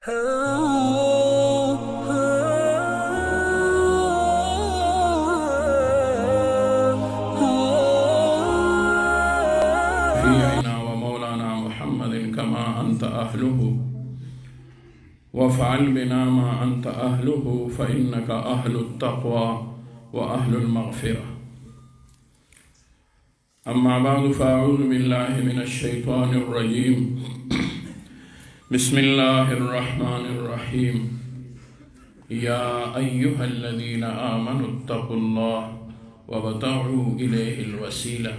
في عنا ومولانا محمد كما أنت أهله وافعل بنا ما أنت أهله فإنك أهل التقوى وأهل المغفرة. أما بعد فأعوذ بالله من الشيطان الرجيم. بسم الله الرحمن الرحيم. يا أيها الذين آمنوا اتقوا الله وابتغوا إليه الوسيلة.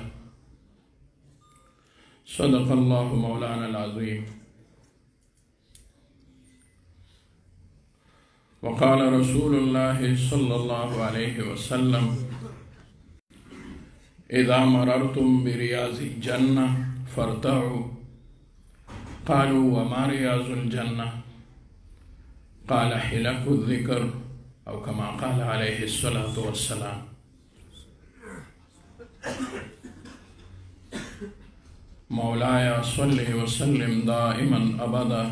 صدق الله مولانا العظيم. وقال رسول الله صلى الله عليه وسلم: إذا مررتم برياض الجنة فارتعوا. قالوا: وما رياض الجنة؟ قال: حلق الذكر، أو كما قال عليه الصلاة والسلام. مولاي صل وسلم دائما أبدا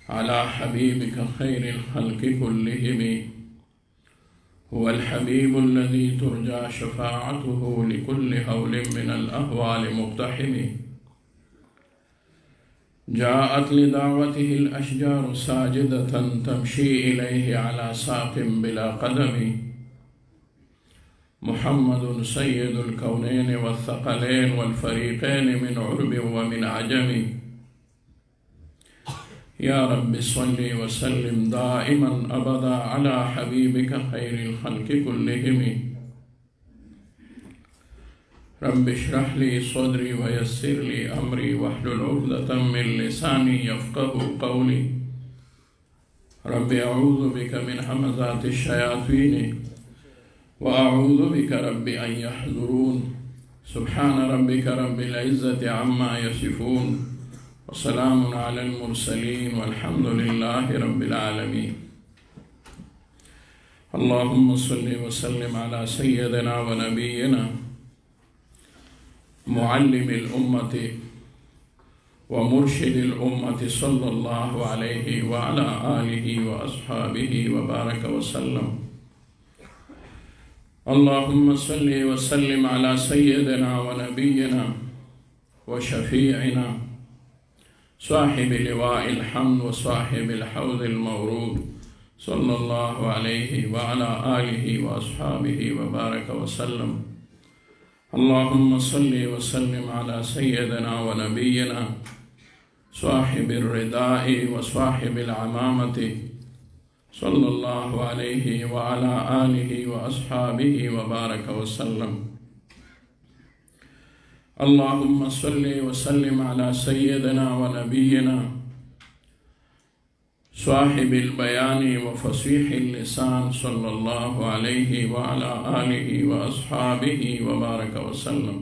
على حبيبك خير الخلق كلهم، هو الحبيب الذي ترجى شفاعته لكل هول من الأهوال مقتحم. جاءت لدعوته الأشجار ساجدة تمشي إليه على ساق بلا قدم. محمد سيد الكونين والثقلين والفريقين من عرب ومن عجم. يا رب صل وسلم دائما أبدا على حبيبك خير الخلق كلهم. رب اشرح لي صدري ويسر لي أمري واحلل عقدة من لساني يفقه قولي. رب أعوذ بك من همزات الشياطين وأعوذ بك رب أن يحضرون. سبحان ربك رب العزة عما يصفون وسلام على المرسلين والحمد لله رب العالمين. اللهم صل وسلم على سيدنا ونبينا معلم الأمة ومرشد الأمة صلى الله عليه وعلى آله وأصحابه وبارك وسلم. اللهم صل وسلم على سيدنا ونبينا وشفيعنا صاحب لواء الحمد وصاحب الحوض المورود صلى الله عليه وعلى آله وأصحابه وبارك وسلم. اللهم صل وسلم على سيدنا ونبينا صاحب الرداء وصاحب العمامة صلى الله عليه وعلى آله وأصحابه وبارك وسلم. اللهم صل وسلم على سيدنا ونبينا صاحب البيان وفصيح اللسان صلى الله عليه وعلى آله وأصحابه وبارك وسلم.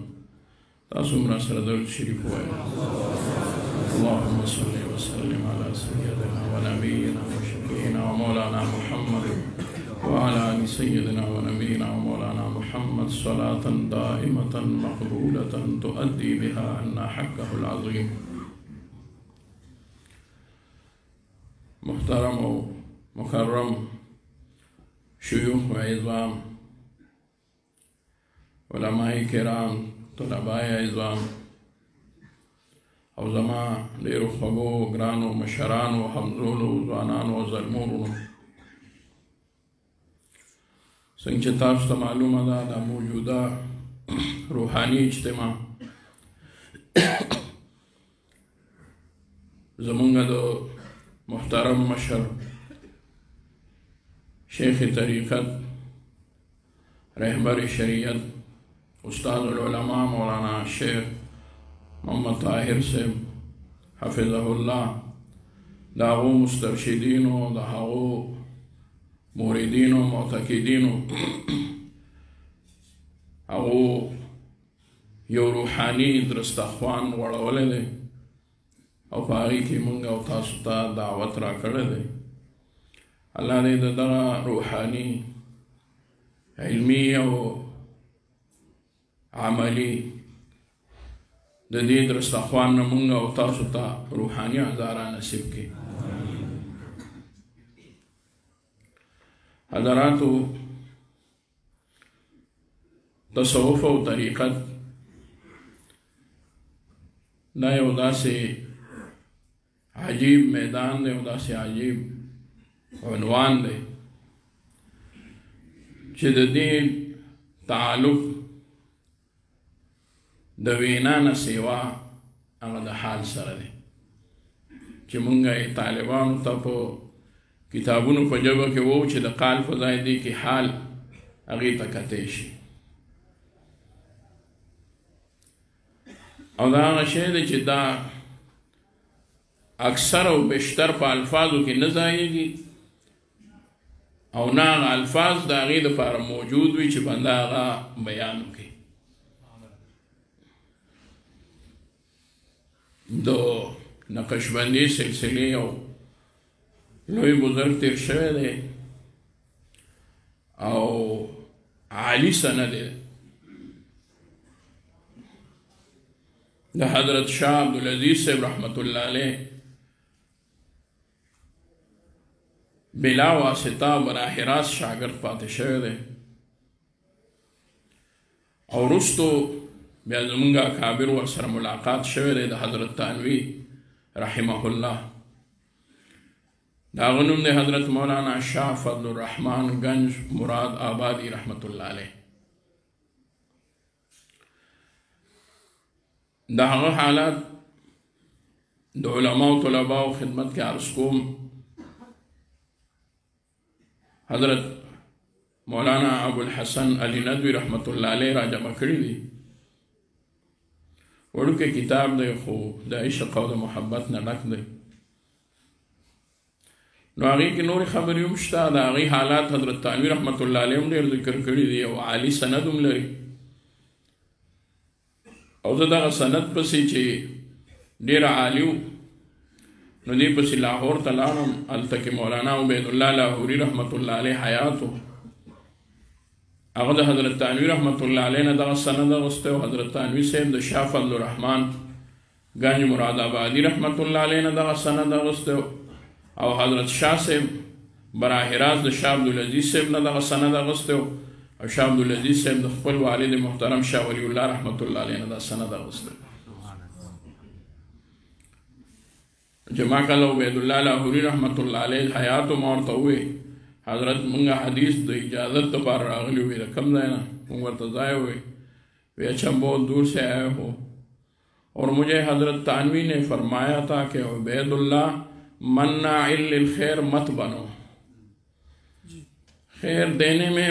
تاسم رسول الشريف. اللهم صل وسلم على سيدنا ونبينا وشفيعنا ومولانا محمد وعلى آل سيدنا ونبينا ومولانا محمد صلاة دائمة مقبولة تؤدي بها عنا حقه العظيم. محترم و مكرم شيوخ وعظام، علماء کرام، طلباء عظام، او زما ډیرو خوږو ګرانو مشرانو همزولو ځوانانو زلمونو، څنګه چې تاسو ته معلومه ده دا موجوده روحاني اجتماع زمونږ د محترم مشر شیخ طریقت رهبر شریعت استاد العلماء مولانا شیخ محمد طاهر صاحب حفظه الله، دا هغو مسترشدینو، دا هغو موردینو، معتقدینو، هغو یو روحاني درستخوان غوړولی دی او په هغې کې مونږ او تاسو ته دعوت راکړی دی. الله دې د دغه روحاني علمي او عملي د دې درستخوان نه مونږ او تاسو ته روحاني هزاره نصیب کړي. हज़रातु तसव्वुफ़ और तरीक़त दा यौ दासे अजीब मैदान दे, दासे अजीब उन्वान दे چې د دې تعلق د وینا نه سیوا هغه د حال سره دی چې مونږ یې طالبانو ته په کتابونو په ژبه کې وو چې د قال په ځای دی کې حال هغې ته کتی شي، او دا هغه شی دی چې دا اکثر او بیشتر په الفاظو کې نه ځایږي او نه هغه الفاظ د هغې دپاره موجود وي چې بنده هغه بیان وکړي. د نقشبندي سلسلې یو لوی بزرګ تیر شوی دی او عالی سند دی د حضرت شاه عبدالعزیز صاحب رحمت الله علیه بلا واسطه براہ راست شاگرد پاتې شوی دی او وروستو بیا زمونږ اکابر ورسره ملاقات شوی دی د حضرت تانوی رحمه الله، د هغه نوم دی حضرت مولانا شاه فضل الرحمن گنج مراد آبادی رحمت الله علیه. د هغه حالات د علماء و طلباء و خدمت کې عرض کوم. حضرت مولانا ابو الحسن علی ندوی رحمت الله علیه را جمع کړي دي، وړوکی کتاب دی خو د عشق او د محبت نه ډک دی، نو هغې کې نورې خبرې هم شته. د هغې حالات حضرت تانوي رحمت الله علیه هم ډېر ذکر کړي دي او عالي سند هم لري، او زه دغه سند پسې چې ډېر عالي و نو دې پسې لاهور ته لاړم، هلته کې مولانا عبید الله لاهوري رحمت الله علیه حیات و، هغه د حضرت تانوي رحمت الله علیه نه دغه سند اغوستی و، حضرت تانوي صاحب د شاه فضل الرحمن گنج مراد آبادي رحمت الله علیه نه دغه سند اغوستی و، او حضرت شاه صاحب براہ راست د شاه عبدالعزیز صاحب نه دغه سند اغوستی و، او شاه عبدالعزیز صاحب د خپل والد محترم شاه ولی الله رحمت الله علیه نه دا سند اغوستی و. جمع کله عبید الله لاهوري رحمت الله علیه حیات و ما ورته ووی حضرت منگا حدیث د اجازت دوبارہ راغلی ہوئی دا کم دائنا منگا ارتضائے ہوئی وی اچھا بہت دور سے آئے ہو، اور مجھے حضرت تانوی نے فرمایا تھا کہ عبید اللہ مناع للخیر مت بنو، خیر دینے میں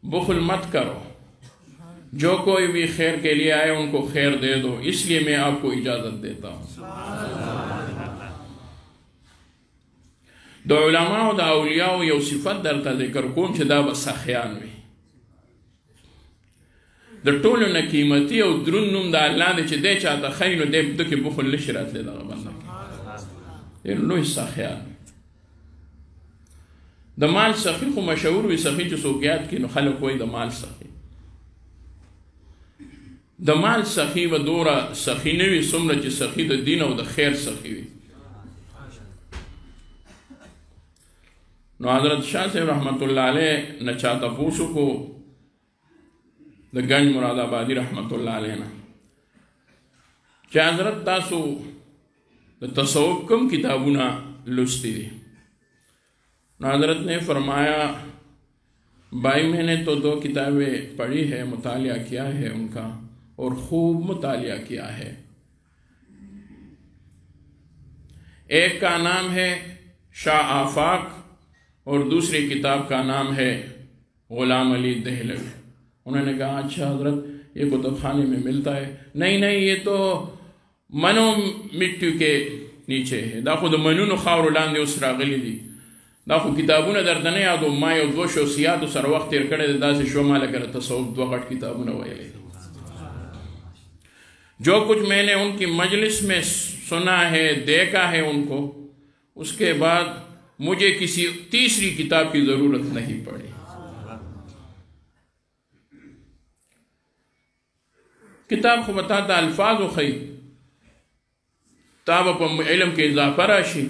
بخل مت کرو، جو کوئی بھی خیر کے لیے آئے ان کو خیر دے دو، اس لیے میں آپ کو اجازت دیتا ہوں. د علماء او د اولیاء یو صفت درته ذکر کوم چې دا به سخیان وي. د ټولو نه قیمتي او دروند نوم د الله دی چې دی چاته ښیي نو دی ده کې بخل نشي راتلی دغه بنده کې ډېر لوی سخیان. د مال سخي خو مشهور وي، سخي چې څوک یاد کړي نو خلک وایي د مال سخي. د مال سخي به دومره سخي نه وي څومره چې سخي د دین او د خیر سخي وي. نو حضرت شاہ صاحب رحمت اللہ علیہ نه چا تپوس وکړو د گنج مراد آبادی رحمت اللہ علیہ نه چې حضرت تاسو د تصوف کم کتابونه لستی دي؟ نو حضرت نے فرمایا بھائی میں نے تو 2 کتابیں پڑھی ہے، مطالعہ کیا ہے ان کا اور خوب مطالعہ کیا ہے. ایک کا نام ہے شاہ آفاق اور دوسری کتاب کا نام ہے غلام علی دہلوی. انہوں نے کہا اچھا حضرت یہ کتب خانے میں ملتا ہے؟ نہیں یہ تو منو مٹی کے نیچے ہے، دا خود منونو خاورو لاندې اوس راغلی دي، دا خو کتابونه درته نه یادو، ما یو 2 شخصیاتو سره وخت تیر کړی دی، داسې شو ما لکه تصوف 2 غټ کتابونه ویلی. جو کچھ میں نے ان کی مجلس میں سنا ہے دیکھا ہے ان کو، اس کے بعد مجھے کسی تیسری کتاب کی ضرورت نہیں پڑی. کتاب خو بتاتا الفاظ و خی تابا پا علم کے اضافہ راشی،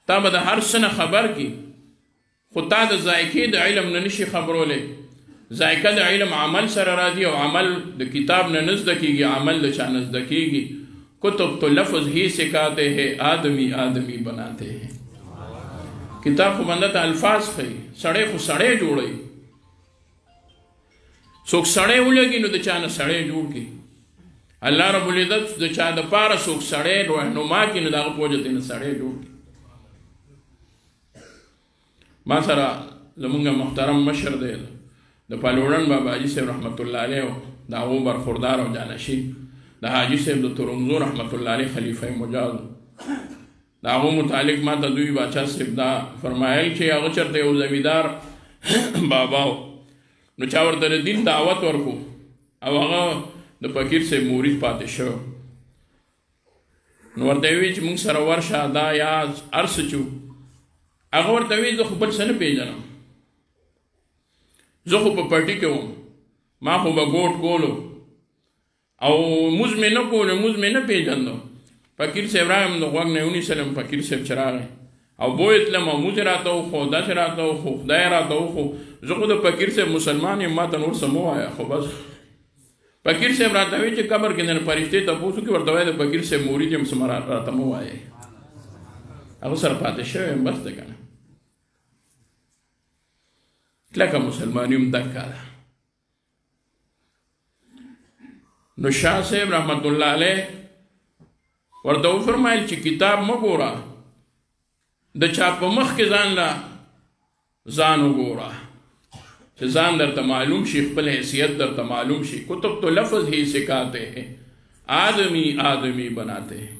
تابا دا ہر سنہ خبر کی خو تا د ذایقې د علم نه نشي خبرولی. ذایقه د علم عمل سره راځي او عمل د کتاب نه نه زده کېږي، عمل د چا نه زده کېږي. کتب تو لفظ ہی سکھاتے ہیں، آدمی آدمی بناتے ہیں. کتاب خو بنده ته الفاظ ښیي، سړی خو سړی جوړوي. څوک سړی ولګي نو د چا نه سړی جوړ کړي. الله رب العزت د چا دپاره څوک سړی رهنما کړي نو د هغه په وجه ترې نه سړی جوړ کړي. ما سره زمونږ محترم مشر دی د پالوړن بابا حاجي صاحب رحمت الله علیه د هغو برخوردار او جانشین د حاجي صاحب د ترنګزو رحمت الله علیه خلیفه مجاز د هغو متعلق ما ته دوی باچا صاحب دا فرمایل چې هغه چېرته یو زمیندار بابا و نو چا ورته د دین دعوت ورکو او هغه د فقیر صاحب مرید پاتې شو. نو ورته وی چې موږ سره ورشه دا یا هر څه چې هغه ورته وی زه خو بل څه نه پېژنم، زه خو په پټي کې وم، ما خو به ګوټ کولو او موز مې نه کولو، موز مې نه پېژندم. فقیر صاحب راغی د غوږ نه یې ونیسلم. فقیر صاحب چې راغی او بوی تلم او موز یې راته وخو، داسې راته وخو، خدای یې راته وخو. زه خو د فقیر صاحب مسلمان یم، ما ته نور څه مه وایه. خو بس فقیر صاحب راته وایي چې قبر کې د فرشتې تپوس وکړي، ورته وایي د فقیر صاحب مرید یم، څه راته مه وایې. هغه سره پاتې شوی یم، بس دی که نه. کلکه مسلماني هم دکه ده. نو شاه صاحب رحمت الله علیه ورته وفرمایل چې کتاب مه ګوره، د چا په مخ کې ځان له ځان وګوره چې ځان درته معلوم شي، خپل حیثیت درته معلوم شي. کتب تو لفظ ہی سکھاتے ہیں، آدمی آدمی بناتے ہیں.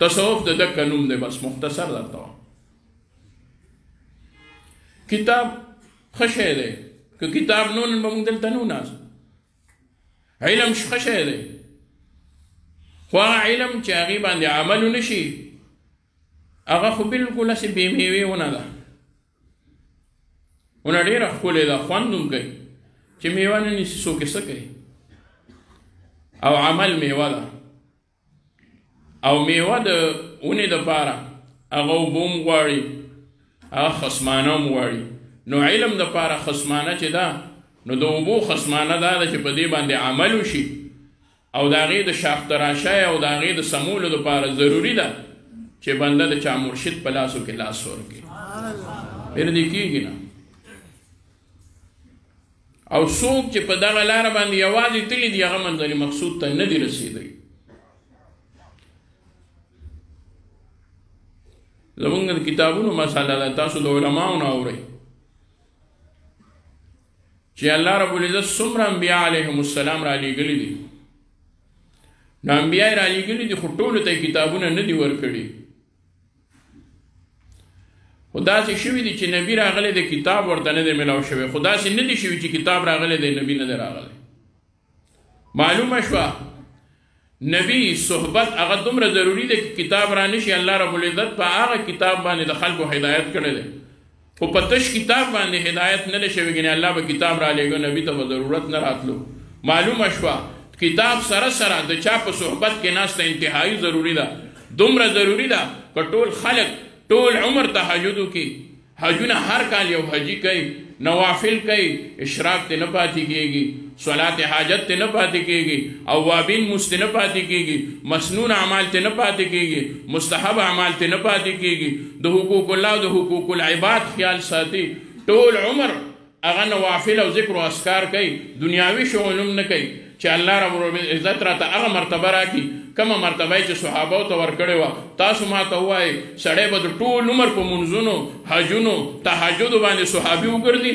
تصوف د دکه نوم دی، بس مختصر درته وایم. کتاب ښه شی دی، که کتاب نو نن به موږ دلته نه ناست. علم ښه شی دی، خو هغه علم چې هغې باندې عمل ونه شي هغه خو بلکل هسې بې میوې ونه ده. ونه ډېره ښکلې ده، خوند هم کوي، چې میوه نه نیسي څوک یې څه کوي. او عمل میوه ده، او میوه د ونې دپاره هغه اوبه هم غواړي، هغه خصمانه هم غواړي. نو علم دپاره خصمانه چې ده نو د اوبو خصمانه دا ده چې په دې باندې عمل وشي او د هغې د شاخ تراشۍ او د هغې د سمولو دپاره ضروري ده چې بنده د چا مرشد په لاسو کې لاس ورکړي. بېر دې کېږي نه. او څوک چې په دغه لاره باندې یوازې تلي دي هغه منزل مقصود ته نه دي رسېدلی. زمونږ د کتابونو مسله ده، تاسو د علماو نه اورئ چې الله رب العزت څومره انبیا علیهم السلام را لېږلي دي. نو انبیا یې را لېږلي دي خو ټولو ته یې کتابونه نه دي ورکړي. خو داسې شوي دي چې نبي راغلی دی کتاب ورته نه دی میلاو شوی، خو داسې نه دي شوي چې کتاب راغلی دی نبي نه دی راغلی. معلومه شوه نبی صحبت هغه دومره ضروري دی که کتاب را نشي. الله رب العزت په هغه کتاب باندې د خلکو هدایت کړی دی، خو په تش کتاب باندې هدایت نه دی شوی. ګنې الله به کتاب را لېږه، نبي ته به ضرورت نه راتلو. معلومه شوه کتاب سره سره د چا په صحبت کې ناسته انتهایی ضروري ده. دومره ضروري ده که ټول خلک ټول عمر تهجد وکړي، حجونه هر کال یو حجي کوي، نوافل کوي، اشراق ته نه پاتې کېږي، صلات حاجت ته نه پاتې کېږي، اوابین مونځ ته نه پاتې کېږي، مسنون اعمال ته نه پاتې کېږي، مستحب اعمال ته نه پاتې کېږي، د حقوق الله او د حقوق العباد خیال ساتي، ټول عمر هغه نوافل او ذکر او اذکار کوي، دنیاوي شغل هم نه کوي. چې الله رب العزت راته هغه مرتبه راکړي کومه مرتبه چې صحابو ته ورکړې وه. تاسو ما ته ووایئ سړی به د ټول عمر په منځونو، حجونو، تهجدو باندې صحابي وګرځي؟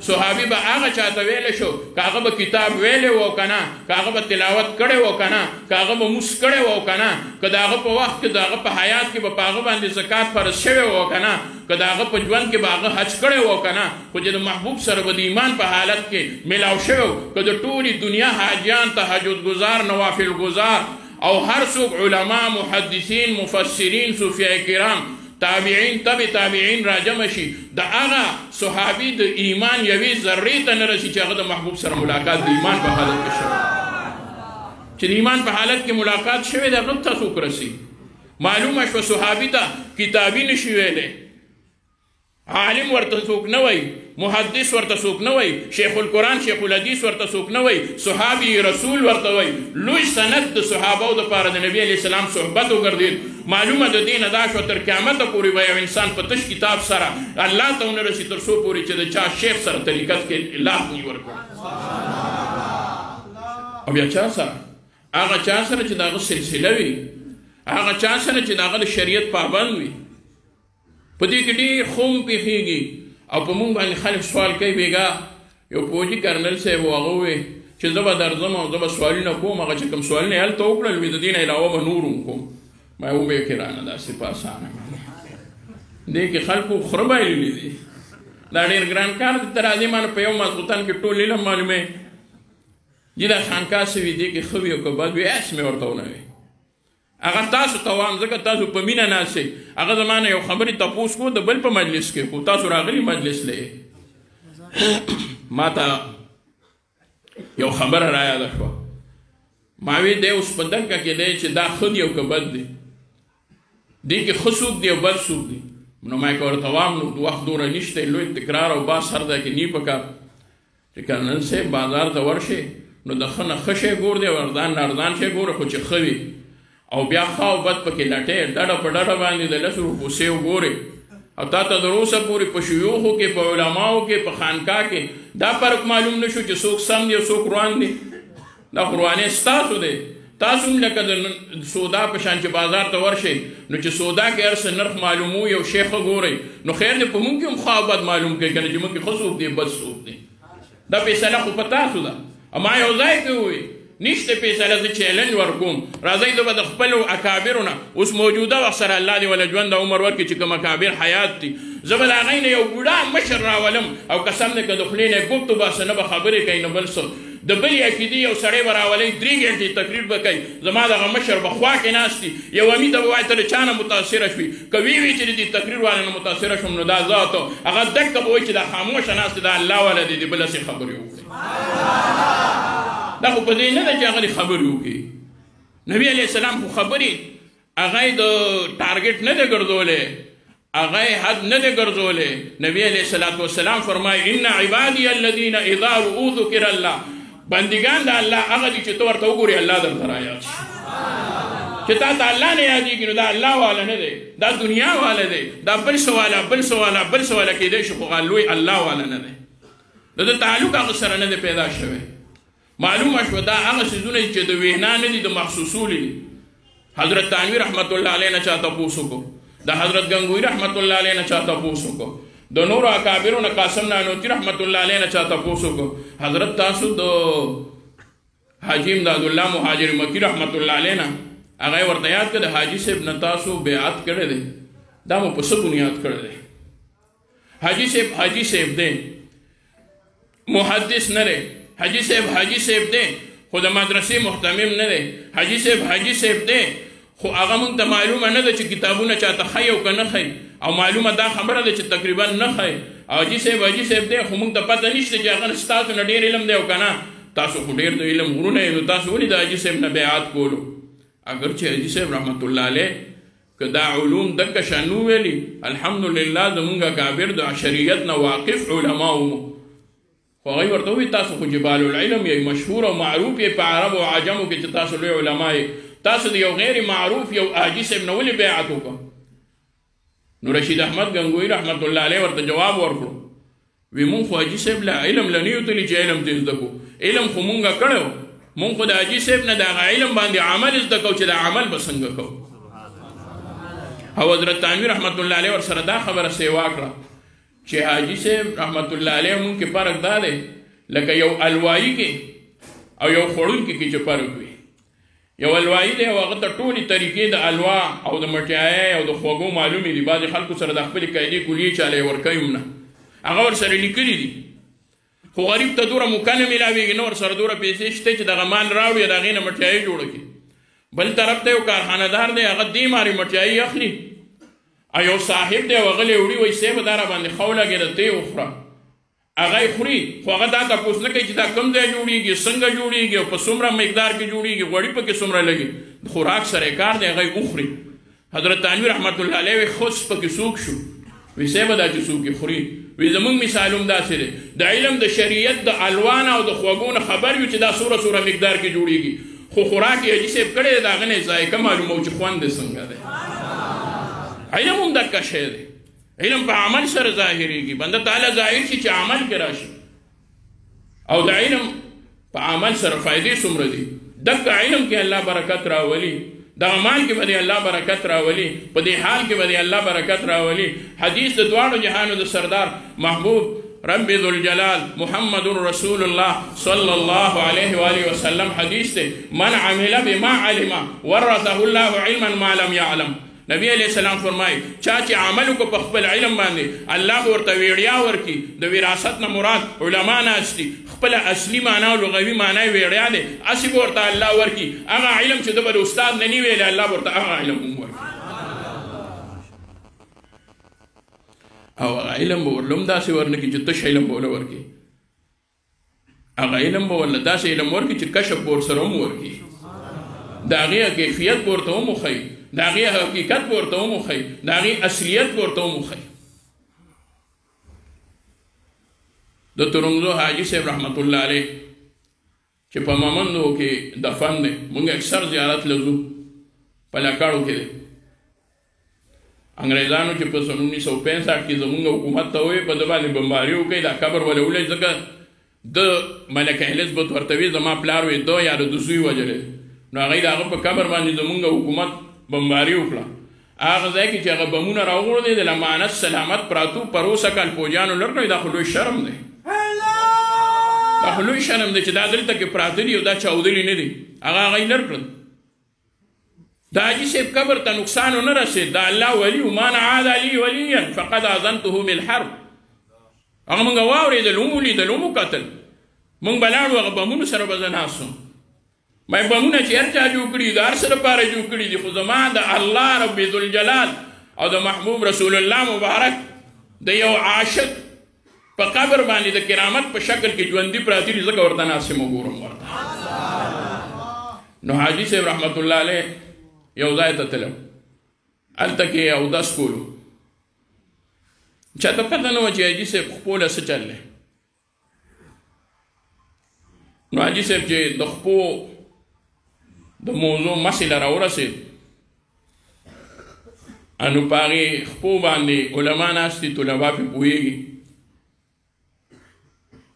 صحابي به هغه چاته ویلی شو که هغه به کتاب ویلی و که نه، که هغه به تلاوت کړی و که نه، که هغه به مونځ کړی و که نه، که د هغه په وخت کې د هغه په حیات کې به په هغه باندې زکات فرض شوی و که نه، که د هغه په ژوند کې به هغه حج کړی و که نه. خو چې د محبوب سره به د ایمان په حالت کې میلاو شوی و، که د ټولې دنیا حاجیان، تهجد ګزار، نوافل ګزار او هر څوک علما، محدثین، مفسرین، صوفیای کرام، تابعین، تبع تابعین راجمع شي، د هغه صحابي د ایمان یوې ذرې ته نه رسي چې هغه د محبوب سره ملاقات د ایمان په حالت کې شوی. چې د ایمان په حالت کې ملاقات شوی دی هغه ته څوک رسي؟ معلومه شوه صحابي ته کتابي نشي ویلی، عالم ورته څوک نه وایي، محدث ورته څوک نه وایي، شیخ القرآن شیخ الحدیث ورته څوک نه وایي، صحابي رسول ورته وایي. لوی سند د صحابو دپاره د نبي علیه السلام صحبت وګرځېد. معلومه د دې نه دا شوه تر قیامته پورې به یو انسان په تش کتاب سره الله ته ونه رسي تر څو پورې چې د چا شیخ سره طریقت کې لاس نه ورکړي. او بیا چا سره؟ هغه چا سره چې د هغه سلسله وي، هغه چا سره چې د هغه د شریعت پابند وي. په دې کې ډېر خوم پېښېږي او په موږ باندې خلک سوال کوي. بېګا یو فوجي کرنل صاحب و هغه ووی چې زه به درځم او زه به سوالونه کوم، هغه چې کوم سوالونه یې هلته وکړل وي د دې نه علاوه به نور هم کوم. ما یې وویل کرانه داسې په اسانه دې کې خلکو خره بایللي دي، دا ډېر ګران کار دی. ته راځې ما نه په یو ماخوتن کې ټول علم معلوموې چې دا خانقاه څه وي، دې کې ښه وي او که بد وي هېڅ مې ورته ونه وي. هغه تاسو ته وایم ځکه تاسو په مینه ناست یئ. هغه زما نه یو خبرې تپوس کو د بل په مجلس کې، خو تاسو راغلي مجلس له ما ته یو خبره رایاده شوه. ما وی دی اوس په دقه کې دی چې دا ښه دی او که بد دی، دې کې ښه څوک دی او بد څوک دی. نو ما که ورته وایم نو وخت دومره نشته، لوی تکرار او باس هر ځای کې نی پکار چې کرنل صاحب بازار ته ورشې نو د ښه نه ښه شی ګور دی او ارزان نه ارزان شی ګوره، خو چې ښه وي او بیا ښه او بد پکې لټې ډډه په ډډه باندې د 10 روپو سیو ګورې. او تا ته تر اوسه پورې په شیوخو کې، په علماو کې، په خانقاه کې دا فرق معلوم نه شو چې څوک سم دی او څوک روان دی. دا خو روانې ستاسو دی. تاسو هم لکه د سودا په شان چې بازار ته ورشئ نو چې سودا کې هر څه نرخ معلوموي او شی ښه ګورئ، نو خیر دی په موږ کې هم ښه او بد معلوم کړئ، که نه چې موږ کې ښه څوک دی بد څوک دی. دا فیصله خو په تاسو ده. ما یو ځای کې وویل نشته فیصله، زه چیلنج ورکوم، راځئ زه به د خپلو اکابرو نه اوس موجوده وخت سره الله دې وله ژوند او عمر ورکړي چې کوم اکابر حیات دي، زه به د هغوی نه یو بوډا مشر راولم او قسم دی که د خولې نه یې ګفت وباسه نه به خبرې کوي نه بل څه. د بلې عقیدې یو سړی به راولئ 3 ګنټې تقریر به کوي، زما دغه مشر به خوا کې ناست دي، یو امي ته به وایي ته له چا نه متاثره شوي، که وی چې د دې تقریر والا نه متاثره شوم نو دا ذات هغه دقه به وایي چې دا خاموشه ناست دی دا الله والا دی، د بل هسې خبرې وکړي. دا خو په دې نه ده چې هغه دې خبرې وکړي. نبي علیه السلام خو خبرې هغه یې د ټارګېټ نه دی ګرځولی، هغه یې حد نه دی ګرځولی. نبي علیه السلام فرمایي ان عبادي الذین اذا رؤوا ذکر الله، بندگان د الله هغه دي چې ته ورته وګورې الله درته رایاد شي. چې تا ته الله نه یادېږي نو دا الله والا نه دی، دا دنیا والا دی، دا بل څه والا بل څه والا بل څه والا کېدی شي، خو لوی الله والا نه دی. د ده تعلق هغه سره نه دی پیدا شوی. معلومه شوه دا هغه څیزونه چې د وینا نه دي د محسوسولي دي. حضرت تانوي رحمت الله علیه نه چا تپوس وکړو، د حضرت گنگوی رحمت الله علیه نه چا تپوس وکړو، د نورو اکابرو نه قاسم نانوتي رحمت الله علیه نه چا تپوس وکړو. حضرت تاسو د حاجی امداد الله مهاجر مکی رحمت الله علیه نه هغه یې ورته یاد کړه د حاجي صاحب نه تاسو بیعت کړی دی، دا مو په څه بنیاد کړی دی؟ حاجي صاحب دی، محدث نه دی. حاجي صاحب دی خو د مدرسې محتمم نه دی. حاجي صاحب دی خو هغه موږ ته معلومه نه ده چې کتابونه چاته ښایي او که نه ښایي، او معلومه دا خبره ده چې تقریبا نه ښایي. حاجي صاحب دی خو موږ ته پته نشته چې هغه ستاسو نه ډېر علم دی او که نه. تاسو خو ډېر د علم غرونه یې، نو تاسو ولې د حاجي صاحب نه بیعت کولو؟ اگر چې حاجي صاحب رحمت الله علیه که دا علوم دکه شانو ویلي، الحمدلله زمونږ اکابر د شریعت نه واقف علما وو، خو هغوی ورته ووایي تاسو خو جبال العلم یې، مشهور او معروف یې په عربو او عجمو کې چې تاسو لوی علما یې، تاسو د یو غیر معروف یو حاجي صاحب نه ولې بیعت وکړه؟ نو رشید احمد گنگوی رحمت الله علیه ورته جواب ورکړو، وی مونږ خو حاجي صاحب له علم له نه یوتلي چې علم دې زده کړو، علم خو مونږه کړی و، مونږ خو د حاجي صاحب نه د هغه علم باندې عمل زده کوو چې دا عمل به څنګه کوو. او حضرت تانوي رحمت الله علیه ورسره دا خبره سیوا کړه چې حاجي صاحب رحمت الله علیه مونږ کې فرق دا دی لکه یو الوایي کې او یو خوړونکي کې چې فرق وي. یو الوایي دی او هغه ته ټولې طریقې د الوا او د مټیایۍ او د خوږو معلومې دي، بعضې خلکو سره د خپلې قاعدې کلیې چاله یې ورکوي هم نه، هغه ورسره لیکلي دي، خو غریب ته دومره موقع نه میلاوېږي، نه ورسره دومره پیسې شته چې دغه مال راوړي د هغې نه مټیایي جوړه کړي. بل طرف ته یو کارخانهدار دی هغه دې مارې مټیایي اخلي، او یو صاحب دی هغه وړي وایي صاحب دا راباندې ښه ولګېده ته یې وخوره، هغه یې خوري، خو هغه دا تپوس نه کوي چې دا کوم ځای جوړېږي، څنګه جوړېږي او په څومره مقدار کې جوړېږي، غوړي پکې څومره لګي، خوراک سره یې کار دی هغه یې وخوري. حضرت تانوی رحمت الله علیه خص پکې څوک شو وی صاحبه دا چې څوک یې خوري وی زمونږ مثال هم داسې دی د علم د شریعت د الوان او د خوږو نه خبر یو چې دا څومره مقدار کې جوړیږي خو خوراک یې حاجي صاحب کړی دی د هغه نه یې ذایقه معلومه و چې خوند یې څنګه دی علم هم دقه شی دی علم په عمل سره ظاهریږي بنده تعالی ظاهر شي چې عمل کې راشي او د علم په عمل سره فائدې څومره دي دقه علم کې الله برکت راولي د عمل کې به الله برکت راولي په دې حال کې به الله برکت راولي حدیث د دواړو جهانو د سردار محبوب رب ذو الجلال محمد رسول الله صلی الله علیه و آله وسلم حدیث دی من عمل بما علم ورثه الله علما ما لم يعلم نبی علیہ السلام فرمائی چاچی عملو کو پخبل علم باندے اللہ بورتا ویڑیا ورکی دو وراثت نا مراد علماء ناستی خپل اصلی معنی و لغوی معنی ویڑیا دے اسی بورتا اللہ ورکی اغا علم چھ دو بر استاد ننی ویلے اللہ بورتا اغا علم ورکی او اغا علم بورلم دا سی ورنکی چھ تش علم بولا ورکی اغا علم بورلا دا سی علم ورکی چھ کشف بور سرم ورکی دا غیر کیفیت بورتا ہم خی داغی حقیقت بورتا ہوں مخی داغی اصلیت بورتا ہوں مخی دو ترنگزو حاجی صاحب رحمت اللہ علیہ چی پا ممندو کی دفن دے منگا اکثر زیارت لزو پلاکارو کی دے انگریزانو چی پا سن 1965 کی زمونگا حکومت تا ہوئے پا دبانی بمباریو کئی دا کبر ولی اولی زکر دو ملک احلزبت ورطوی زمان پلاروی دو یا دو دوسوی وجلے نو آغای دا آغا پا کبر بانی زمونگا حکومت بمباری وکړه هغه ځای کې چې هغه بمونه راوغورځېدل دی د امانت سلامت پراتو پروسه کال پوجانو لر کړی دا خو لوی شرم دی دا خو لوی شرم دی چې دا دلته کې پراته دي او دا چاودلي نه دي هغه هغه یې لر کړل دا حاجي صاحب قبر ته نقصان ونه رسېد دا الله ولي من عاد لي وليا فقد اذنته بالحرب هغه موږ واورېدل هم ولیدل هم وکتل موږ به لاړو هغه بمونو سره به زه ناست وم مای بمونه چې هر چا جوړ کړي د هر څه لپاره جوړ کړي دي خو زما د الله رب ذوالجلال او د محبوب رسول الله مبارک د یو عاشق په قبر باندې د کرامت په شکل کې ژوندي پراته دي ځکه ورته ناسم وګورم ورته نو حاجي صاحب رحمت الله علیه یو ځای ته تلم هلته کې اودس کولو چاته پته نه وه چې حاجي صاحب خپله څه چل دی نو حاجي صاحب چې د خپو د موضوع مسله راورسېد انو په هغې خپو باندې علما ناست دي طلبا پرې پوهېږي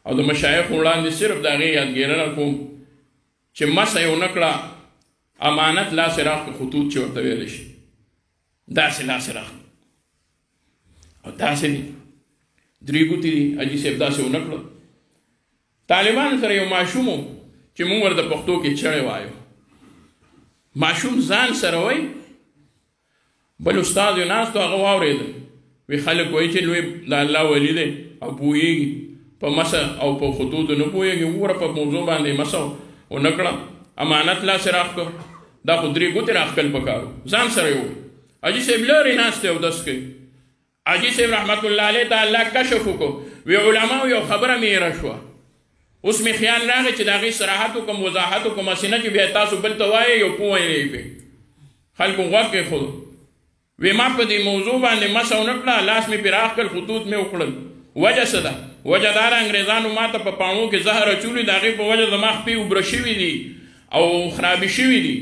او د مشایخو وړاندې صرف د هغې یادګیرنه کوم چې مسه یې ونه کړه امانت لاسې راغله خطوط چې ورته ویلی شي داسې لاسې راغله او داسې دي درې ګوتې دي حاجي صاحب داسې ونه کړه طالبانو سره یو ماشوم و چې مونږ ورته پښتو کې چړې وایو ماشوم ځان سره وای بل استاد یو ناست هغه واورېده وی خلک وایي چې لوی د الله ولی دی او پوهېږي په مسه او په خطوطو نه پوهېږي وګوره په موضوع باندې مسه ونه کړه امانت لاسې راښکړ دا خو درې ګوتې راښکل پکارو ځان سره یې ووایي حاجي صاحب لرې ناست دی اودس کوي حاجي صاحب رحمت الله علیه ته الله کشف وکړو وی علماو یو خبره مې هېره شوه اوس مې خیال راغی چې د هغې صراحت وکړم وضاحت وکړم هسې نه چې بیا تاسو بل ته وایئ یو پوه یې پې خلکو غوږ کېښودو وی ما په دې موضوع باندې مسه ونه کړه لاس مې پرې راښکل خطوط مې وکړل وجه څه ده وجه دا ده انګریزانو ما ته په پاڼو کې زهر اچولي د هغې په وجه زما خپې اوبره شوي دي او خرابې شوي دي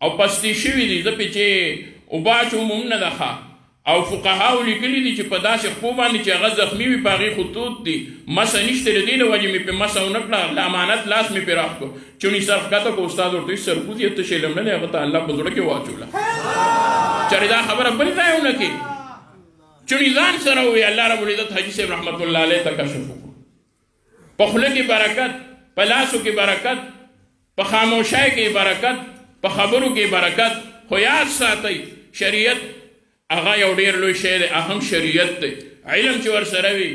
او پستې شوي دي زه پې چې اوبه اچوم هم نه ده ښه او فقهاو لیکلي دي چې په داسې خپو باندې چې هغه زخمي وي په هغې خطوط دي مسه نشته د دې له وجې مې پې مسه ونه کړه د امانت لاس مې پې راښکړو چونې سر ښکته کړو استاد ورته وایي سرکوز یې ته شیلم نه دی هغه ته الله په زړه کې واچوله چېرې دا خبره بل ځای ونه کړي چونې ځان سره ووایي الله رب العزت حاجي صاحب رحمت الله علیه ته کشف وکړو په خوله کې برکت په لاسو کې برکت په خاموشۍ کې برکت په خبرو کې برکت خو یاد ساتئ شریعت هغه یو ډېر لوی شی دی اهم شریعت دی علم چې ورسره وي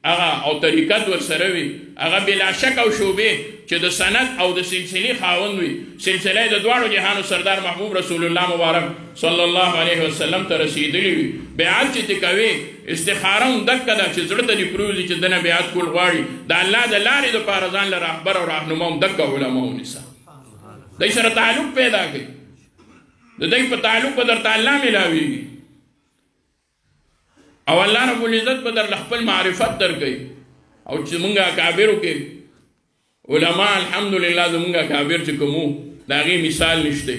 هغه او طریقت ورسره وي هغه بلا شک او شوبې چې د سند او د سلسلې خاوند وي سلسله د دواړو جهانو سردار محبوب رسول الله مبارک صلی الله علیه وسلم ته رسیدلی وي بیعت چې ته کوې استخاره هم دقه ده چې زړه ته دې پرېوځي چې دنه بیعت کول غواړي د الله د لارې دپاره ځان له رهبر او راهنما هم دقه علما ونیسه دوی سره تعلق پیدا کړي د دوی په تعلق به درته الله میلاویږي او الله رب العزت به درله خپل معرفت درکوي او چې زمونږ اکابرو کې علما الحمدلله زمونږ اکابر چې کوم وو د هغې مثال نشته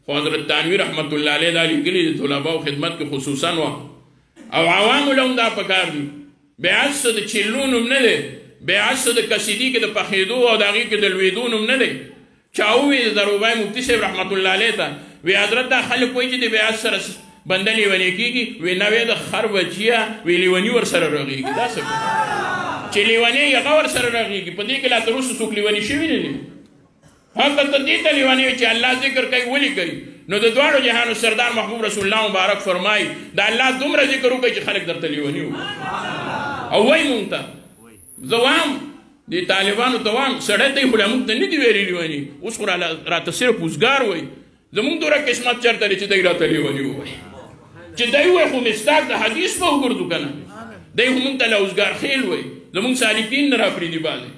خو حضرت تانوي رحمت الله علیه دا لیکلي د طلباو خدمت کې خصوصا وه او عوامو له هم دا پکار دي بیعت څه د چیلو نوم نه دی بیعت څه د کسیدي کې د پخېدو او د هغې کې د لوېدو نوم نه دی چا وویل د روبای مفتي صاحب رحمت الله علیه ته وی حضرت دا خلک وایي چې د بیعت سره بنده لیونی کېږي وی نه د خر بچیه وی لیوني ورسره رغېږي دا څه چې لیونی هغه ورسره رغېږي په دې کې لا تر اوسه څوک لیوني شوي نه دي هلته دې ته لیونی وي چې الله ذکر کوي ولې کوي نو د دواړو جهانو سردار محبوب رسول الله مبارک فرمایي د الله دومره ذکر وکړي چې خلک درته لیوني وکړي او وایي مونږ ته زه وایم د طالبانو ته وایم سړی ته یې خو لا مونږ ته نه دي ویلي لیوني اوس خو راته صرف اوزګار وایي زمونږ دومره قسمت چېرته دی چې دی راته لیوني ووایي چې دی وایي خو مستاق د حدیث به وګرځو که نه دی خو مونږ ته له اوزګار خیل وایي زمونږ سالکین نه راپرېږدي بعضې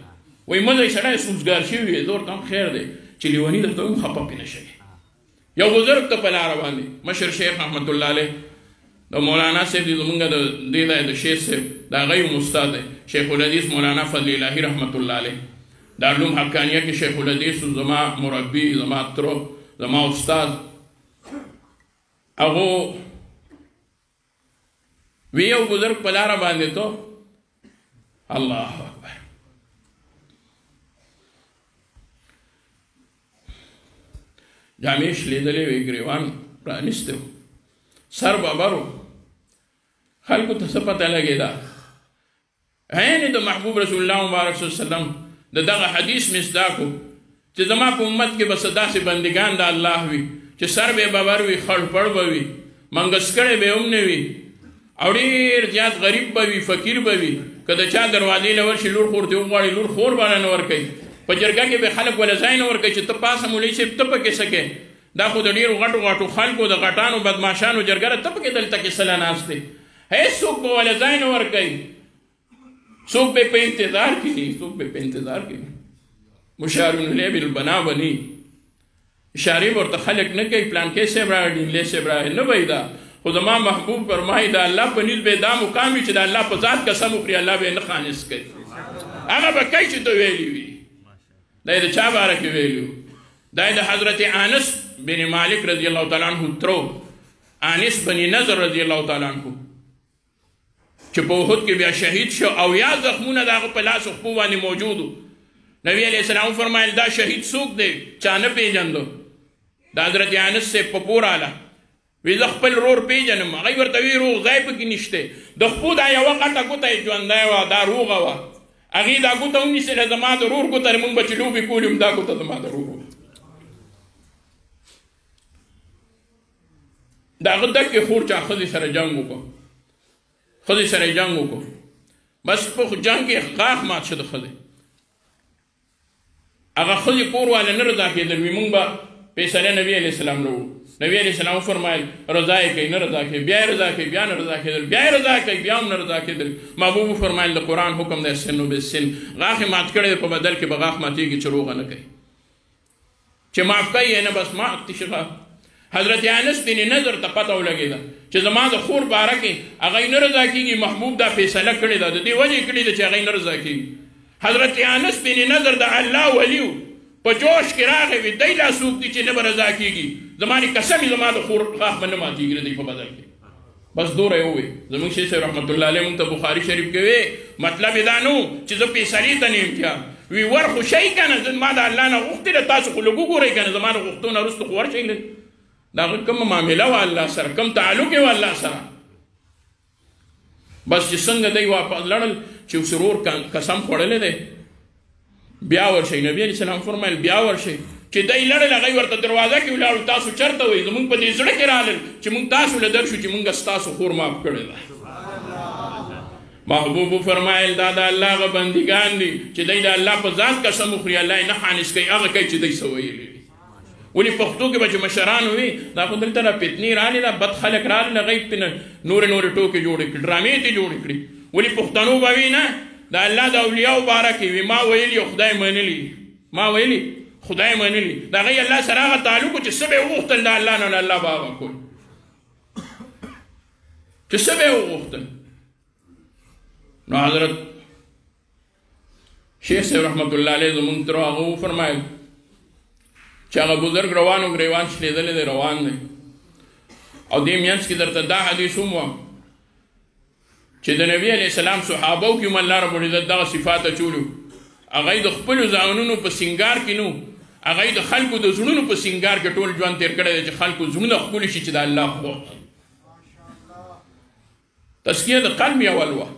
وایي مه ځئ سړی اوزګار شوي وي زه ورته هم خیر دی چې لیوني درته هم خفه پرې نه شوي یو بزرګ ته په لاره باندې مشر شیخ رحمت الله علیه د مولانا صاحب دی زمونږ د دې ځای د شیخ صاحب د هغه یو استاد دی شیخ الحدیث مولانا فضل الهي رحمت الله علیه دارالعلوم حقانیه کې شیخ الحدیث زما مربي زما ترو زما استاد هغه وی یو بزرګ په لاره باندې تو الله اکبر جامې شلېدلې وې ګریوان پرانیستی و سر ببر و خلکو ته څه پته لګېده عین د محبوب رسول الله مبارک صلی الله علیه وسلم د دغه حدیث مصداق و چې زما په امت کې به څه داسې بندګان د الله وي چې سر به ببر وي خړ پړ به وي منګسکړی به هم نه وي او ډېر زیات غریب به وي فقیر به وي که د چا دروازې له ورشي لور خور ته وغواړي لور خور به نه ورکوي په جرګه کې به خلک وله ځای نه ورکوي چې ته پاسه مولوي صاحب ته پکې څه کې دا خو د ډېرو غټو غټو خلکو د غټانو بدماشانو جرګه ته پکې دلته کې څه له ناست دی هېڅ څوک به وله ځای نه ورکوي څوک به په انتظار کې څوک به په انتظار کې مشارون لی بالبنا بني اشارې ورته خلک نه کوي پلانکې صاحب راغی ډینګلې صاحب راغی نه وایي دا خو زما محبوب فرمایي د الله په نیز به دا مقام وي چې د الله په ذات قسم وکړي الله به یې نه خانس کوي هغه به کوي چې ته ویلي وي دا یې د چا باره کې ویلي دا یې د حضرت انس بن مالک رضی الله تعالی عنه ترو انس بن نضر رضی الله تعالی عنه چې په احد کې بیا شهید شو او یا زخمونه د هغه په لاس او خپو باندې موجود وو نبی علیہ السلام فرمایل دا شهید څوک دی چا نه پیژندو د حضرت انس سے په پور اعلی وی زه خپل رور پیژنم هغوی ورته وی روغ ځای پکې نشته د خپو دا یوه غټه ګوته یې ژوندی وه دا روغه وه هغې دا ګوته ونیسله زما د رور ګوته مونږ به چې لوبې کولې هم دا ګوته زما د رور وه د هغه دکې خور چا ښځې سره جنګ وکړو ښځې سره یې جنګ وکړو بس په جنګ کې غاښ مات شه د ښځې هغه ښځې کور والا نه رضا کېدل وي مونږ به فیصله نبی علیه السلام له نبی علیہ السلام فرمایل رضا یې کوي نه رضا کوي بیا یې رضا کوي بیا نه رضا کېدل بیا یې رضا کوي بیا هم نه رضا کېدل محبوب فرمایل د قرآن حکم دی سن و بالسن غاښ یې مات کړی دی په بدل کې به غاښ ماتېږي چې روغه نه کوي چې معاف کوي یې نه بس مات تي شي غاښ حضرت انس بن نضر ته پته ولګېده چې زما د خور باره کې هغوی نه رضا کېږي محبوب دا فیصله کړې ده د دې وجې یې کړې ده چې هغوی نه رضا کېږي حضرت انس بن نضر د الله ولي په جوش کې راغی وي دی لا څوک دي چې نه به رضا کېږي زما د قسم زما د خور غاښ به نه ماتېږي د دوی په بدل کې بس دوره یې ووایي زموږ شیخ صاحب رحمت الله علیه مونږ ته بخاري شریف کې وی مطلب یې دا نه و چې زه فیصلې ته نه یم تیار وی ور خو شئ که نه ما د الله نه غوښتې ده تاسو خو لږ وګورئ که نه زما د غوښتو نه وروسته خو ورشئ د هغه کومه معامله وه الله سره کوم تعلق یې و الله سره بس چې څنګه دی واپس لړل چې سرور قسم خوړلی دی بیا ورشئ نبی علیه السلام فرمایل بیا ورشئ چې دی لړل هغوی ورته دروازه کې ولاړو تاسو چېرته وئ زموږ په دې زړه کې رالل چې موږ تاسو له درشو چې موږ ستاسو خور معاف کړې ده محبوب فرمایل دا د الله هغه بندګان دي چې دی د الله په ذات قسم وخوري الله یې نه خانس کوي هغه کوي چې دی څه ویلي وي ولې پښتو کې به چې مشران وي دا خو دلته را فتنې رالې ده بد خلک رالل هغوی پې نورې ټوکې جوړې کړي ډرامې دې جوړې کړي ولې پښتنو به وي نه د الله د اولیاو باره کې وي ما ویلي خدای منلي ما ویلي خدای منلی د هغې الله سره هغه تعلق چې څه به یې وغوښتل د الله نه الله به هغه کول چې څه به یې وغوښتل. نو حضرت شیخ صاحب رحمت الله علیه زمونږ تر هغه وفرمایل چې هغه بزرګ روان و ګریوان شلېدلی دی روان دی او دې منځ کې درته دا حدیث هم وم چې د نبي علیه السلام صحابو کې هم الله رب العزت دغه صفات اچولي هغه د خپلو ځانونو په سینګار کې نو هغه د خلکو د زړونو په سینګار کې ټول ژوند تېر کړی دی چې خلکو زړونه ښکلي شي چې د الله خوښ تزکیه د قلب اول وه.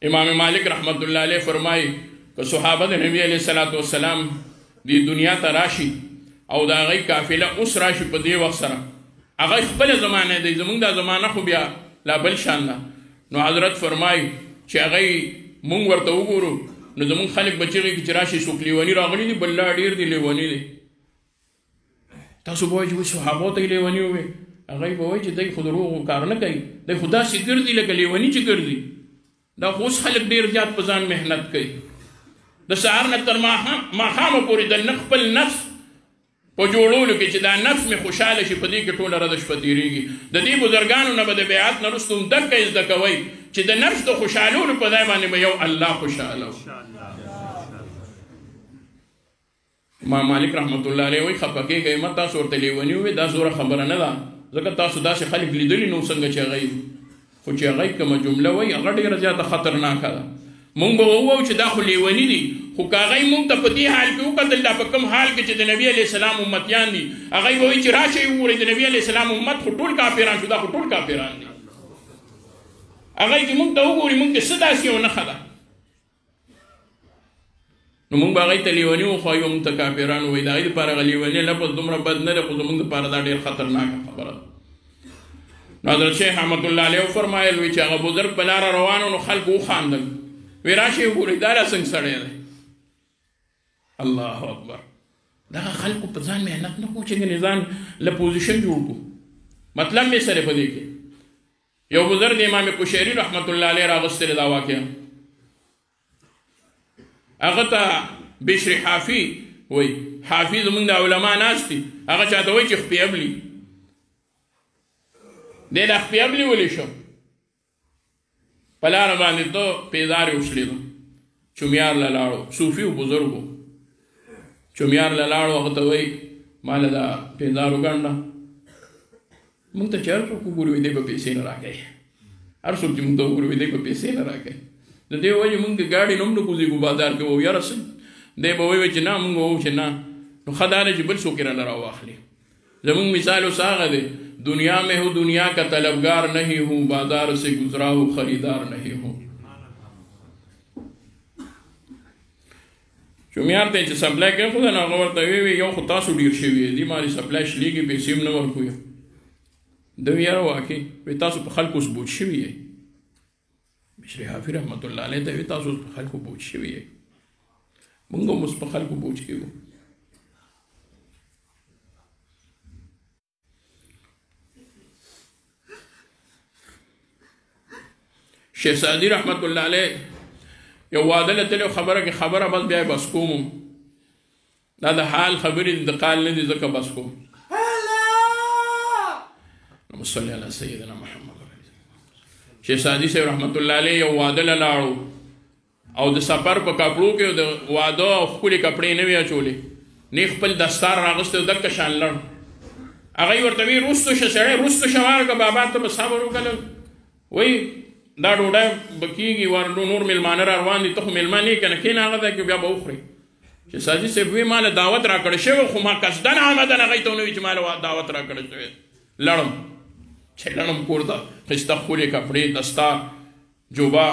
امام مالک رحمت الله علیه فرمایي که صحابه د نبی علیه الصلاة والسلام دې دنیا ته راشي او د هغې قافله اوس راشي په دې وخت سره هغه خپله زمانه دی زمونږ دا زمانه خو بیا لا بل شان ده. نو حضرت فرمایي چې هغې مونږ ورته وګورو نو زمونږ خلک به چغې کړي چې راشي څوک لیوني راغلي دي بل لا ډېر دي لیوني دی. تاسو به وایئ چې صحابو ته یې لیوني ووایي هغې به وایي چې دی خو دروغو کار نه کوي دی خو داسې ګرځي لکه لیوني چې ګرځي. دا خو اوس خلک ډېر زیات په ځان محنت کوي د سهار نه تر ماښامه پورې د خپل نفس په جوړولو کې چې دا نفس مې خوشحاله شي په دې کې ټوله ورځ شپه تېرېږي. د دې بزرګانو نه به د بیعت نه وروسته هم دکه زده کوئ چې د نفس د خوشحالولو په ځای باندې به یو الله خوشحاله و. امام مالک رحمت الله علیه وایي خفه کېږئ مه تاسو ورته لیوني ووایئ دا زوره خبره نه ده ځکه تاسو داسې خلک لیدلي نو څنګه چې هغوی خو چې هغوی کومه جمله وایي هغه ډېره زیاته خطرناکه ده. مونږ به ووایو چې دا خو لیوني دي خو که هغوی مونږ ته په دې حال کې وکتل دا په کوم حال کې چې د نبي علیه السلام امتیان دي هغوی به وایي چې راشئ وګورئ د نبي علیه السلام امت خو ټول کافران شو دا خو ټول کافران دي. هغوی چې مونږ ته وګوري مونږ کې څه داسې یو نښه ده نو مونږ به هغوی ته لیوني وښایو مونږ ته کافران ووایي د هغوی دپاره هغه لیوني لفظ دومره بد نه دی خو زمونږ دپاره دا ډېر خطرناکه خبره ده. نو حضرت شیخ احمد الله علیه وفرمایل وی چې هغه بزرګ په لاره روانو نو خلکو وخاندل وی راشئ وګورئ دا را څنګه سړی دی. الله اکبر دغه خلکو په ځان محنت نه کوو چې ګنې ځان له پوزیشن جوړ کړو. مطلب مې سره په دې کې یو بزرګ امام قشیري رحمت الله علیه راغوستلې دا واقعه هغه ته بشر حافي وایي حافي زمونږ د علما ناست دي هغه چاته وایي چې خپې ابلي دی د خپې ابلي ولې شو په لاره باندې ته پیزار یې وشلېدو چومیار له لاړو صوفي و بزرګ و چومیار له لاړو هغه ته وایي ما له دا پیزار وګڼله مونږ ته چې هر څوک وګوري وایي دی به پیسې نه راکوي هر څوک چې مونږ ته وګوري وایي دی به پیسې نه راکوي د دې وجې مونږ د ګاډي نه هم نه کوزېږو بازار کې وو یاره څه دی به وایي چې نه مونږ وو چې نه نو ښه دا دی چې بل څوک یې رانه راواخلي. زمونږ مثال اوس هغه دی دنیا میں ہوں دنیا کا طلبگار نہیں ہوں بازار سے گزرا ہوں خریدار نہیں ہوں. چومیار ته چې سپلای کوي خو نه هغه ورته وی یو خو تاسو ډیر شوي دي مالي سپلای شلېږي پیسې هم نه ورکوي د یاره واقع وی تاسو په خلکو اوس بوج شوي یې بشر حافي رحمت الله علیه ته وی تاسو په خلکو بوج شوي یې مونږ هم اوس په خلکو بوج کېږو. شیخ سعدي رحمت الله علیه یو واده له تللی خبره کې خبره بس بیا یې بس کوم دا د حال خبرې د قال نه دي ځکه بس کوم. اللهم صل علی سیدنا محمد. شیخ سعدي صاحب رحمت الله علیه یو واده له لاړو او د سفر په کپړو کې د واده او ښکلې کپړې نه وې اچولې نه خپل دستار راغوستی دکه شان لړ هغه یې ورته وایي رستو شه سړی رستو شه وارګه بابا ته به صبر وکړه وایي دا ډوډۍ به کېږي نور میلمانه را روان دي ته خو میلمه نه یې که نه کښېنه هغه ځای کې بیا به وخورې چې سادي صاحب وایي ما له دعوت را کړی شوی خو ما قصدن آمدن هغوی ته ونه وي چې ما له دعوت را کړی شوی لړم چې لړم کور ته ښایسته ښکلې کپړې دستار جوبه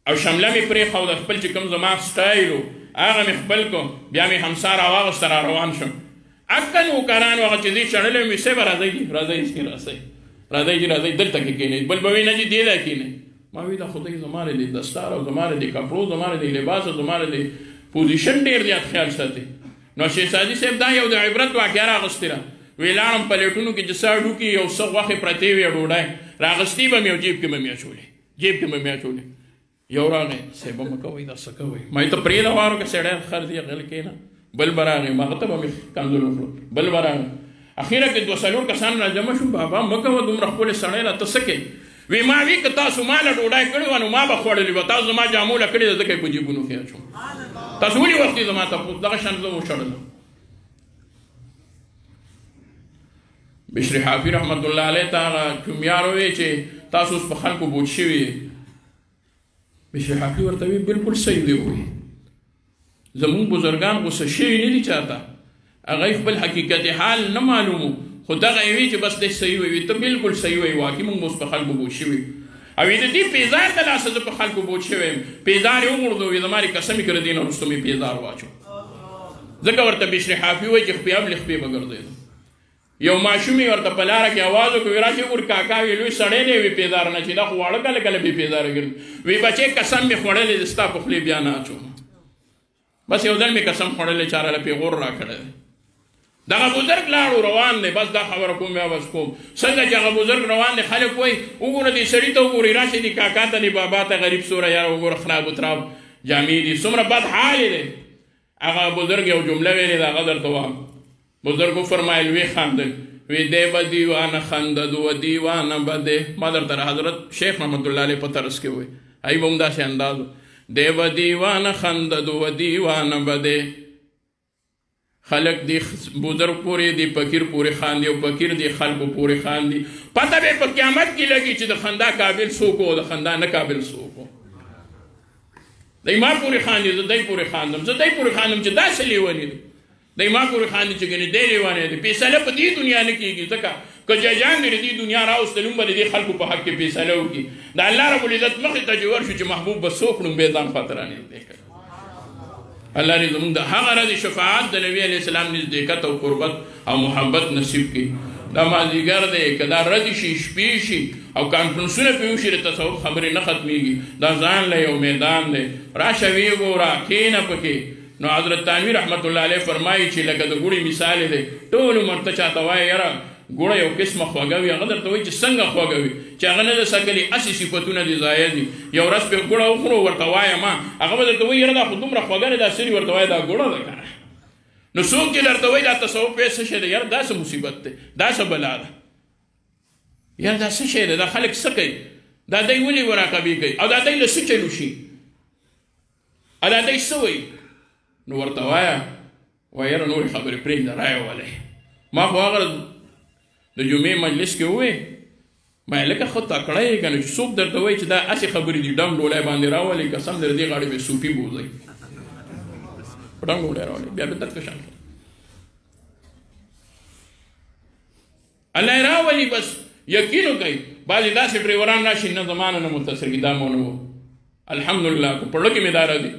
او شمله مې پرېښوده خپل چې کوم زما سټایل و هغه مې خپل کړ بیا مې همسا راواغسته را روان شم اکن نوکرانو هغه چې دې شړلی مې صاحب راځئ راځئ راځئ راځئ چې راځئ دلته کې کښېنئ بل به وایي نه چې دې ځای کښېنئ ما وی دا خدای زما د دستار او زما د کپړو زما د لباس او زما د پوزیشن ډېر زیات خیال ساتي. نو شیخ سعدي صاحب دا یو د عبرت واقعه راغوستې ده وی لاړم پلیټونو کې چې څه هډوکي یو څه غوښې پرتې وې ډوډۍ راغستې به مې او جیب کې به مې اچولې یو راغی صاحبه مه کوئ دا څه کوئ ما ته پرېږده وارو که سړی خر دی غل کېنه بل به راغی ما هغه ته به مې کنځل وکړو بل به راغی اخیره کې 2-3 کسان راجمع شو بابا مه کوه دومره ښکلې سړی له ته څه کوې وی ما وی که تاسو ما له ډوډۍ کړې وه نو ما به خوړلې وه تاسو زما جامو له کړې ده ځکه یې په جیبونو کې اچوم تاسو ولې وختي زما تپوس دغه شان زه وشړلم بشر حافي رحمت الله علیه ته هغه چومیار وویې چې تاسو اوس په خلکو بوج شوي بشر حافي ورته وی بلکل صحیح دی ووایي زمونږ بزرګان غوسه شوي نه دي چاته هغوی خپل حقیقت حال نه معلومو خو دغه یې وی چې بس دی صحیح وایي ته بلکل صحیح وایي واقعي مونږ اوس په خلکو بوج شوي او د دې پیزار د لاسه زه په خلکو بوج شوی یم پیزار یې وغورځوي زما رې قسم یې کړه دې نه وروسته مې پیزار واچو ځکه ورته بشر حافي وایي چې خپې ابلې خپې به ګرځېدم یو ماشوم یې ورته په لاره کې اواز وکړ وی راشي ګور کاکا وی لوی سړی دی وی پیزار نه چې دا خو واړه کله کله بې پیزاره ګرځي وی بچې قسم مې خوړلی دی ستا په خولې بیا نه اچوم بس یو ځل مې قسم خوړلی چاره له پیغور راکړی دی دغه بزرګ لاړو روان دی بس دا خبره کوم بیا بس کوم څنګه چې هغه بزرګ روان دی خلک وایي وګوره دې سړي ته وګورئ راشي دې کاکا ته دې بابا ته غریب سوره یاره وګوره خراب و تراب جامې دي څومره بد حال دی هغه بزرګ یو جمله ویلې ده هغه درته وایم بزرګ وفرمایل وی خندل وی دی به دیوانه خندد و دیوانه به دی ما درته حضرت شیخ محمد الله علیه په طرز کې وایي ای به همداسې انداز دی به دیوانه خندد و دیوانه به دی خلق دی بزرگ پوری دی فقیر پوری خاندی او فقیر دی خلقو پوری خاندی پتہ به په قیامت کې لګي چې د خندا قابل څوک او د خندا نه قابل څوک دی ما پوری خاندي زه دی پوری خاندم زه دی پوری خاندم چې داسې لیونی دی دی ما پوری خاندي چې ګنې دی لیونی دی فیصله په دې دنیا نه کېږي ځکه که ججان دې دې دنیا راوستلم به دې خلکو په حق کې فیصله وکړي د الله رب العزت مخې ته چې ورشو چې محبوب به څوک نوم به ځان خاطر نه دی الله دې زموږ د هغه ورځې شفاعت د نبي علیه السلام نزدېکت او قربت او محبت نصیب کړي دا مازدیګر دی که دا ورځې شي شپې شي او کانفرنسونه پرې وشي د تصوف خبرې نه ختمېږي دا ځان له یو میدان دی راشه ویې ګوره کښېنه پکې نو حضرت تانوي رحمت الله علیه فرمایي چې لکه د ګوړې مثال دی ټول عمر ته چاته وایي یاره ګوړه یو قسمه خوږه وي هغه درته وایي چې څنګه خوږه وي چې هغه نه ده سکلي هسې صفتونه دي ضایع دي یو ورځ پرې ګوړه وخورو ورته وایم هغه به درته وایي یاره دا خو دومره خوږه نه دا سري ورته وایي دا ګوړه ده که نه نو څوک چې درته وایي دا تصوف یې څه شی دی یاره دا څه مصیبت دی دا څه بلا ده یاره دا څه شی دی دا خلک څه کوي دا دی ولې مراقبې کوي او دا دی له څه چلو شي او دا دی څه وایي نو ورته وایه وایه یاره نورې خبرې پرېږده رایه ولې ما خو هغه د جمعې مجلس کې ووې ما لکه ښه تکړه یې که نه چې څوک درته وایي چې دا هسې خبرې دي ډم ډولی باندې راولئ قسم در دې غاړې به صوفي بوځئ په ډم ډولی راولئ بیا به درته شان الله یې راولي بس یقین وکئ بعضې داسې ډریوران راشي نه زمانه نه متصل کي دا مو نه و الحمدلله که په زړه کې مې دا راځي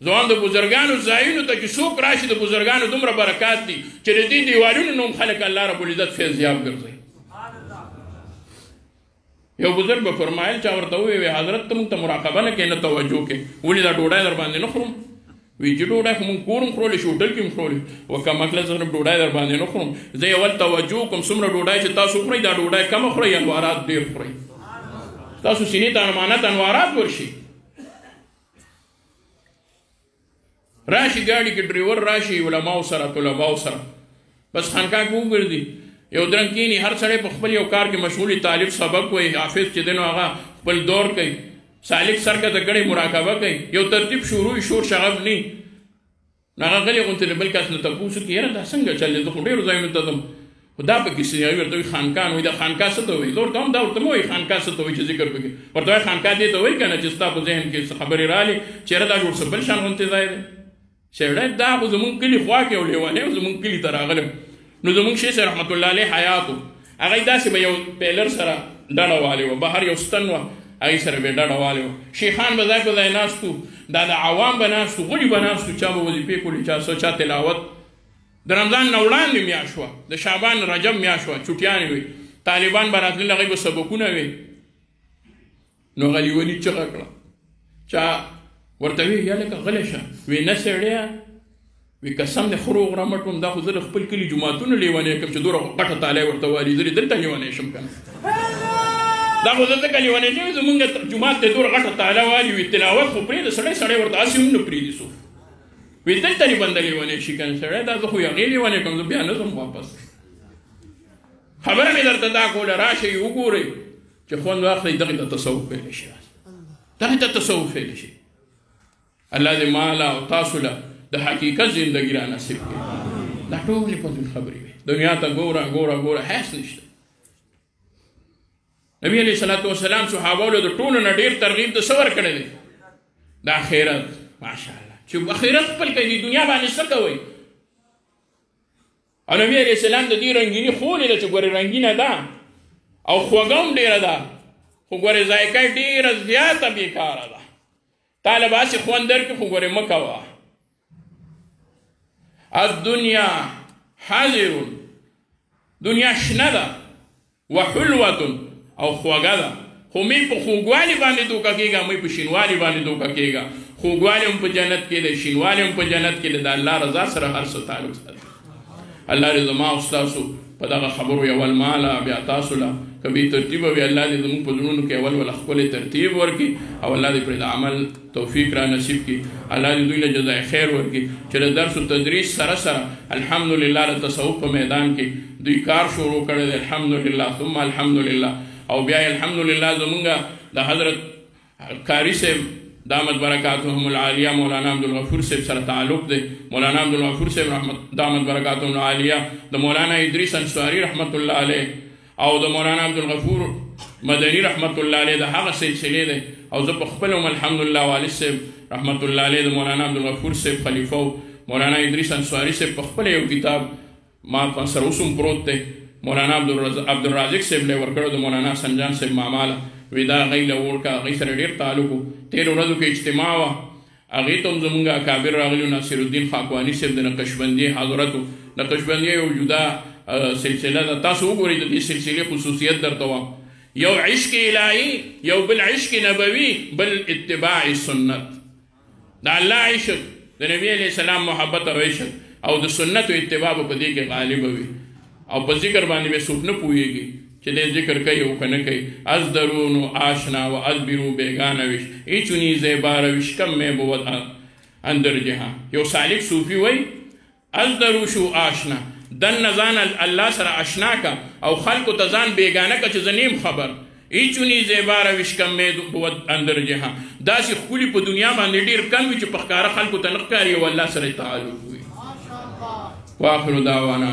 ځوان د بزرګانو ځایونو ته چې څوک راشي د بزرګانو دومره برکات دي چې د دې دیوالونو نوم خلک الله رب العزت فیضیاب ګرځوي یو بزرګ به فرمایل چا ورته وویل حضرت ته موږ ته مراقبه نه کوې نه توجه کوې ولې دا ډوډۍ در باندې نه خورم وی چې ډوډۍ خو موږ کور هم خورلی شي هوټل کې هم خورلی و کمقله زه ډوډۍ در باندې نه خورم زه اول توجه کوم څومره ډوډۍ چې تاسو خورئ دا ډوډۍ کمه خورئ انوارات ډېر خورئ تاسو سینې ته امانت انوارات ورشي راشي ګاډي کې ډریور راشي علماو سره طلباو سره بس خانقاه کې وګرځي یو درنګ کینی هر سړی په خپل یو کار کې مشغولي طالب سبق وایي حافظ چې دی نو هغه خپل دور کوي سالک سر که د ګړې مراقبه کوي یو ترتیب شروع شور شغب نه نو هغه غلی غوندې د بل کس نه تپوس کوي یاره دا څنګه چل دی زه خو ډېرو ځایونو ته ځم خو دا پکې څه ورته وایي خانقاه نو وایي دا خانقاه څه ته وایي زه ورته هم دا ورته مه وایي خانقاه څه ته وایي چې ذکر پکې ورته وایي خانقاه دې ته وایي که نه چې ستا په ذهن کې څه خبرې رالې چې یاره دا جوړ څه بل شان غوندې ځای دی سړی دا خو زمونږ کلي خوا کې یو لیونی و زمونږ کلي ته راغلی نو زمونږ شیخ رحمت الله علیه حیات و هغه یې داسې به یو پیلر سره ډډه والې وه بهر یو ستن وه هغې سره به یې ډډه والې وه شیخان به ځای په ځای ناست وو دا د عوام به ناست وو غلي به ناست وو چا به وظیفې کولې چا څه چا تلاوت د رمضان نه وړاندې میاشت وه د شعبان رجب میاشت وه چوټیانې وې طالبان به راتلل هغوی به سبقونه وې نو هغه لیوني چغه کړه چا ورته وی یا لکه غلی شه وی نه سړیه وی قسم دې خرو غرمټ وم دا خو زه د خپل کلي جوماتونه لیونی کړم چې دومره غټه تالی ورته والي زه دې دلته لیونی شم که نه دا خو زه ځکه لیونی شوی زمونږ جومات ته دومره غټه تاله والي وي تلاوت خو پرېږده سړی ورته هسې هم نه پرېږدي څوک وي دلته دې بنده لیونی شي که نه سړی دا زه خو هغې لیونی کړم زه بیا نه ځم واپس خبره مې درته دا کوله راشئ وګورئ چې خوند واخلئ دغې ته تصوف ویلی شي دغې ته تصوف ویلی شي الله دې ما له او تاسو له د حقیقت زندګي را نصیب کړي دا ټولې په دې خبرې وي دنیا ته ګوره هیڅ نشته نبی علیه الصلاة والسلام صحابو له د ټولو نه ډېر ترغیب د څه ورکړی دی د آخرت ماشاءالله چې آخرت خپل کوي دنیا باندې څه کوئ او نبی علیه السلام د دې رنګیني ښولې ده چې ګورې رنګینه ده او خوږه هم ډېره ده خو ګورې ذایقه یې ډېره زیاته بېکاره ده تا له به هسې خوند درکړي خو ګورې مه کوه الدنیا حاضر دنیا شنه ده وحلوة او خوږه ده خو مې په خوږوالي باندې دوکه کېږه مې په شینوالي باندې دوکه کېږه خوږوالی هم په جنت کې دی شینوالی هم په جنت کې دی د الله رضا سره هر څه تعلق ساتي الله دې زما او ستاسو په دغه خبرو یو الماله بیا تاسو له که بې ترتیبه وي الله دې زموږ په زړونو کې اول ښکلی ترتیب ورکړي او الله دې پرې د عمل توفیق را نصیب کړي الله دې دوی له جزای خیر ورکړي چې د درس و تدریس سره سره الحمدلله د تصوف په میدان کې دوی کار شروع کړی دی الحمدلله ثم الحمدلله او بیا یې الحمدلله زمونږ د حضرت قاري صاحب دامت برکاتهم العالیه مولانا عبدالغفور صاحب سره تعلق دی مولانا عبدالغفور صاحب دامت برکاتهم العالیه د مولانا ادریس انصاري رحمت الله علیه او د مولانا عبدالغفور مدني رحمت الله علیه د هغه سلسلې دی او زه په خپل هم الحمدلله والد صاحب رحمت الله علیه د مولانا عبدالغفور صاحب خلیفه و مولانا ادریس انصاري صاحب په خپل یو کتاب ما سره اوس هم پروت دی مولانا عبدالرازق صاحب له ورکړو د مولانا سنجان صاحب ماماله وی دا هغې له ورکړه هغې سره ډېر تعلق و تېرو ورځو کې اجتماع وه هغې ته هم زمونږ اکابر راغلي ناصر الدین خاکواني صاحب د نقشبندي حضرت و نقشبندي یو جدا سلسله ده تاسو وګورئ د دې سلسلې خصوصیت درته وایم یو عشق الهي یو بل عشق نبوي بل اتباع سنت د الله عشق د نبي علیه السلام محبت او عشق او د سنت و اتباع په دې کې غالبه وي او په ذکر باندې به څوک نه پوهېږي چې دې ذکر کوي او که نه کوي از درون و آشنا و از بیرو بیگانه وش ایچونی زیبا روش کم می بود اندر جهان یو سالک صوفی وی از دروش و آشنا دن نزان الله سره آشنا کا او خلکو ته ځان بیگانه کا چې زه نیم خبر ایچونی زیبا روش کم می بود اندر جهان داسې ښکلي په دنیا باندې ډېر کم وي چې په ښکاره خلکو ته نه ښکاري او الله سره تعلق وي واخر دعوانا